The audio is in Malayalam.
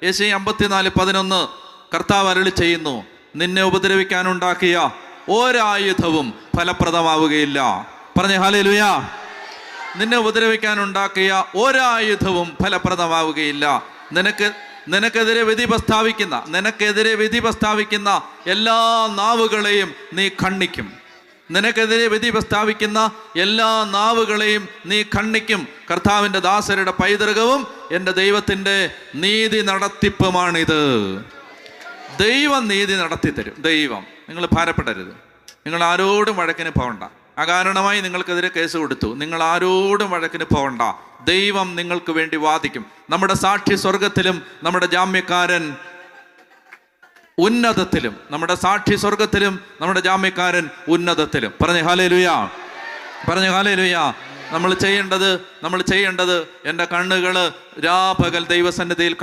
യെശയ്യാ 54:11 കർത്താവ് അരുളി ചെയ്യുന്നു, നിന്നെ ഉപദ്രവിക്കാനുണ്ടാക്കിയ ഒരായുധവും ഫലപ്രദമാവുകയില്ല. പറഞ്ഞേ ഹല്ലേലൂയ. നിന്നെ ഉപദ്രവിക്കാനുണ്ടാക്കിയ ഒരായുധവും ഫലപ്രദമാവുകയില്ല. നിനക്കെതിരെ വിധി പ്രസ്താവിക്കുന്ന എല്ലാ നാവുകളെയും നീ ഖണ്ഡിക്കും. നിനക്കെതിരെ വിധി പ്രസ്താവിക്കുന്ന എല്ലാ നാവുകളെയും നീ ഖണ്ഡിക്കും. കർത്താവിൻ്റെ ദാസരുടെ പൈതൃകവും എൻ്റെ ദൈവത്തിൻ്റെ നീതി നടത്തിപ്പുമാണിത്. ദൈവം നീതി നടത്തിത്തരും. ദൈവം, നിങ്ങൾ ഭാരപ്പെടരുത്. നിങ്ങൾ ആരോടും വഴക്കിന് പോകണ്ട. അകാരണമായി നിങ്ങൾക്കെതിരെ കേസ് കൊടുത്തു, നിങ്ങൾ ആരോടും വഴക്കിന് പോകണ്ട. ദൈവം നിങ്ങൾക്ക് വേണ്ടി വാദിക്കും. നമ്മുടെ സാക്ഷി സ്വർഗത്തിലും നമ്മുടെ ജാമ്യക്കാരൻ ഉന്നതത്തിലും. നമ്മുടെ സാക്ഷി സ്വർഗത്തിലും നമ്മുടെ ജാമ്യക്കാരൻ ഉന്നതത്തിലും. പറഞ്ഞേ ഹല്ലേലൂയ. പറഞ്ഞേ ഹല്ലേലൂയ. നമ്മൾ ചെയ്യേണ്ടത് എൻ്റെ കണ്ണുകൾ രാപകൽ ദൈവസന്നിധിയിൽ